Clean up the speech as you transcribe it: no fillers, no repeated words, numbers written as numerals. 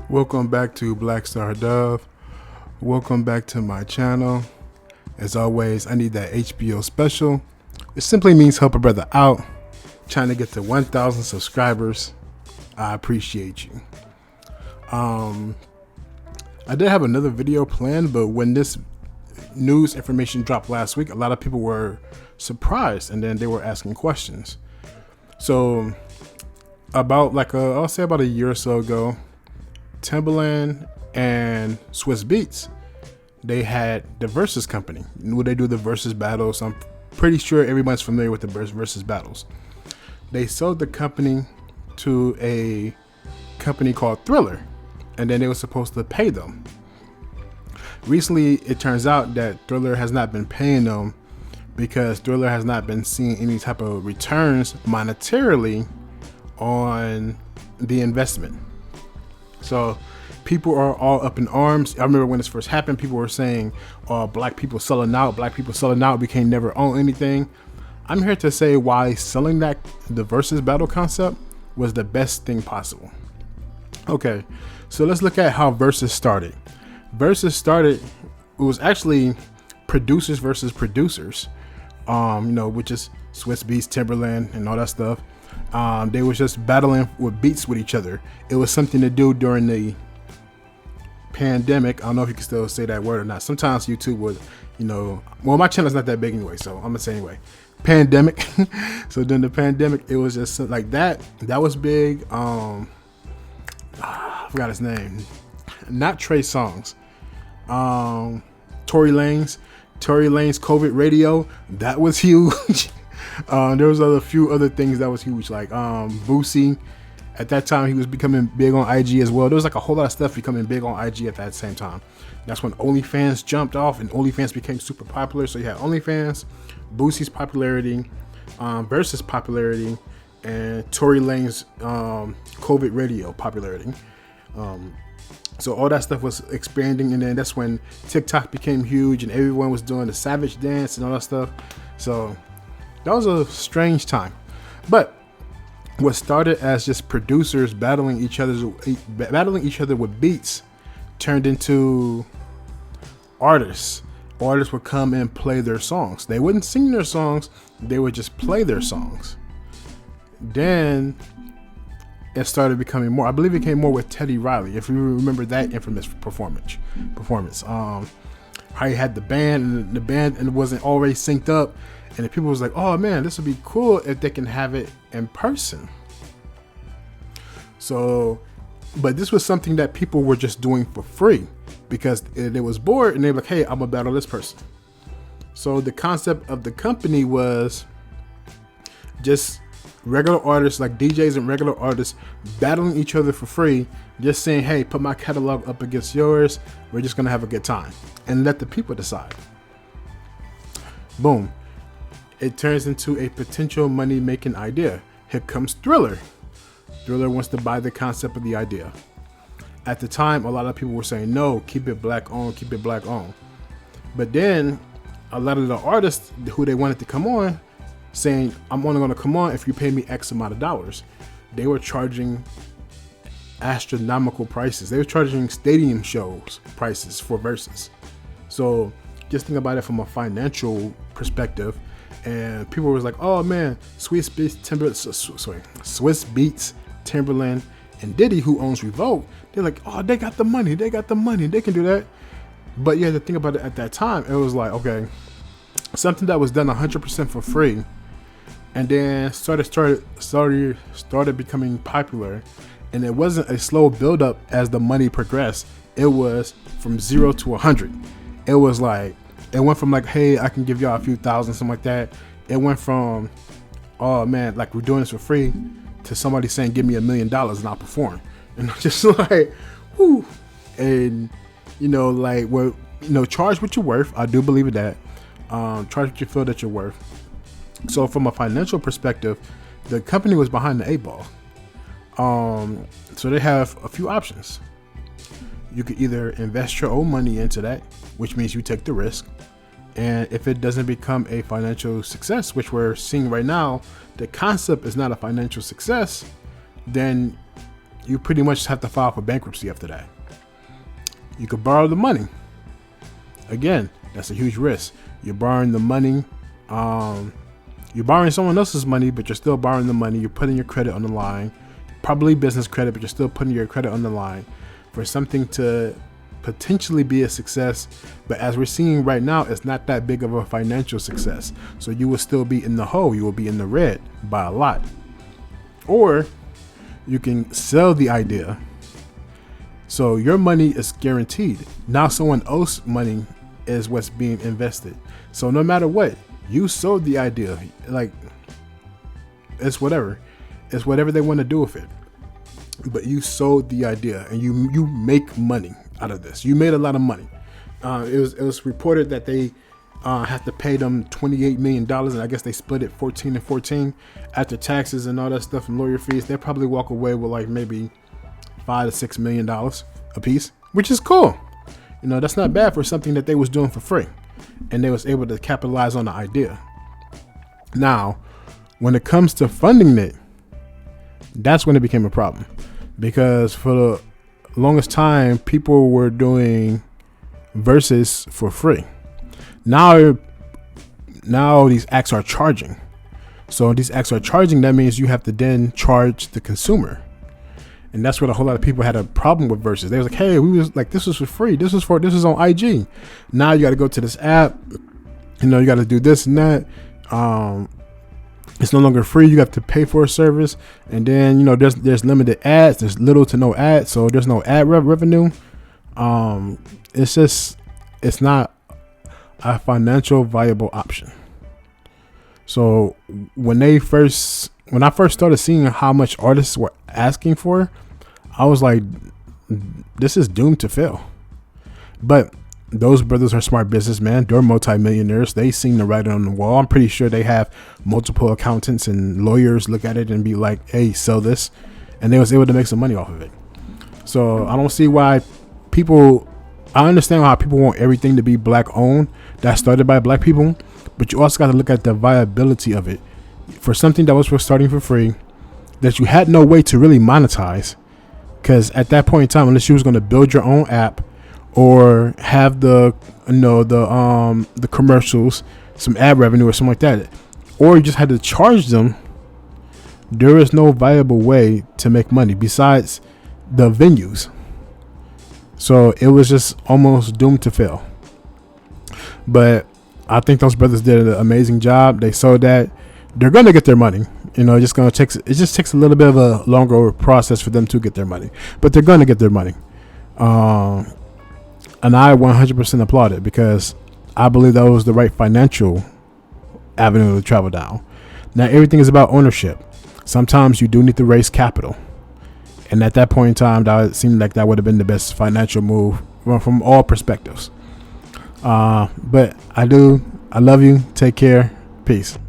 Welcome back to Blackstardove. Welcome back to my channel. As always, I need that HBO special. It simply means help a brother out. Trying to get to 1,000 subscribers. I appreciate you. I did have another video planned, but when this news information dropped last week, a lot of people were surprised, and then they were asking questions. So about I'll say about a year or so ago, Timbaland and Swiss Beats, they had the Verzuz company. Would they do the Verzuz battles? I'm pretty sure everyone's familiar with the Verzuz battles. They sold the company to a company called Triller, and then they were supposed to pay them. Recently, it turns out that Triller has not been paying them because Triller has not been seeing any type of returns monetarily on the investment. So people are all up in arms. I remember when this first happened, people were saying, "Oh, black people selling out. Black people selling out. We can never own anything." I'm here to say why selling the Verzuz battle concept was the best thing possible. Okay, so let's look at how Verzuz started. It was actually producers versus producers, which is Swiss Beats, Timbaland, and all that stuff. They was just battling with beats with each other. It was something to do during the pandemic. I don't know if you can still say that word or not. Sometimes YouTube would, my channel's not that big anyway, so I'm gonna say anyway. Pandemic. So during the pandemic, it was just like that. That was big. I forgot his name. Not Trey Songz. Tory Lanez COVID radio. That was huge. There was a few other things that was huge, like Boosie. At that time, he was becoming big on IG as well. There was a whole lot of stuff becoming big on IG at that same time. That's when OnlyFans jumped off and OnlyFans became super popular. So you had OnlyFans, Boosie's popularity, Verzuz popularity, and Tory Lanez COVID radio popularity. So all that stuff was expanding, and then that's when TikTok became huge and everyone was doing the savage dance and all that stuff. So that was a strange time. But what started as just producers battling each other with beats turned into artists. Artists would come and play their songs. They wouldn't sing their songs, they would just play their songs. Then it started becoming more. I believe it came more with Teddy Riley, if you remember that infamous performance. How he had the band and it wasn't already synced up, and the people was like, "Oh man, this would be cool if they can have it in person." So, but this was something that people were just doing for free because they was bored and they were like, "Hey, I'm gonna battle this person." So the concept of the company was just regular artists, like DJs and regular artists, battling each other for free, just saying, "Hey, put my catalog up against yours. We're just gonna have a good time," and let the people decide. Boom. It turns into a potential money-making idea. Here comes Triller. Triller wants to buy the concept of the idea. At the time, a lot of people were saying, "No, keep it black owned, keep it black owned." But then a lot of the artists who they wanted to come on saying, "I'm only going to come on if you pay me X amount of dollars." They were charging astronomical prices. They were charging stadium shows prices for Verzuz. So just think about it from a financial perspective. And people was like, "Oh man, Swiss Beats, Timbaland, and Diddy, who owns Revolt, they're like, oh, they got the money, they can do that." But you had to think about it at that time. It was like, okay, something that was done 100% for free, and then started becoming popular, and it wasn't a slow build up as the money progressed. It was from 0 to 100. It was like, it went from like, "Hey, I can give y'all a few thousand," something like that. It went from, "Oh man, like we're doing this for free," to somebody saying, "Give me $1 million and I'll perform." And I'm just like, whoo. And charge what you're worth. I do believe in that. Charge what you feel that you're worth. So from a financial perspective, the company was behind the 8 ball. So they have a few options. You could either invest your own money into that, which means you take the risk. And if it doesn't become a financial success, which we're seeing right now, the concept is not a financial success, then you pretty much have to file for bankruptcy after that. You could borrow the money. Again, that's a huge risk. You're borrowing the money. You're borrowing someone else's money, but you're still borrowing the money. You're putting your credit on the line, probably business credit, but you're still putting your credit on the line for something to potentially be a success. But as we're seeing right now, it's not that big of a financial success. So you will still be in the hole. You will be in the red by a lot. Or you can sell the idea. So your money is guaranteed. Now someone else's money is what's being invested. So no matter what, you sold the idea. Like, it's whatever. It's whatever they want to do with it. But you sold the idea, and you make money out of this. You made a lot of money. It was reported that they have to pay them $28 million, and I guess they split it 14 and 14 after taxes and all that stuff and lawyer fees. They probably walk away with like maybe $5 to $6 million a piece, which is cool. You know, that's not bad for something that they was doing for free, and they was able to capitalize on the idea. Now, when it comes to funding it, that's when it became a problem, because for the longest time, people were doing Verzuz for free. Now these acts are charging. So these acts are charging. That means you have to then charge the consumer. And that's what a whole lot of people had a problem with Verzuz. They was like, hey, we was like, this was for free. This was on IG. Now you got to go to this app. You know, you got to do this and that. It's no longer free. You have to pay for a service. And then, you know, there's limited ads. There's little to no ads. So there's no ad revenue. It's not a financial viable option. So when I first started seeing how much artists were asking for, I was like, this is doomed to fail. But those brothers are smart businessmen. They're multimillionaires. They seen the writing on the wall. I'm pretty sure they have multiple accountants and lawyers look at it and be like, hey, sell this. And they was able to make some money off of it. So I don't see why I understand how people want everything to be black owned. That started by black people. But you also got to look at the viability of it. For something that was starting for free, that you had no way to really monetize. Because at that point in time, unless you was going to build your own app, or have the commercials, some ad revenue or something like that, or you just had to charge them, there is no viable way to make money besides the venues. So it was just almost doomed to fail. But I think those brothers did an amazing job. They sold that. They're gonna get their money. You know, it just takes a little bit of a longer process for them to get their money, but they're gonna get their money. And I 100% applaud it, because I believe that was the right financial avenue to travel down. Now, everything is about ownership. Sometimes you do need to raise capital. And at that point in time, that seemed like that would have been the best financial move from all perspectives. But I love you. Take care. Peace.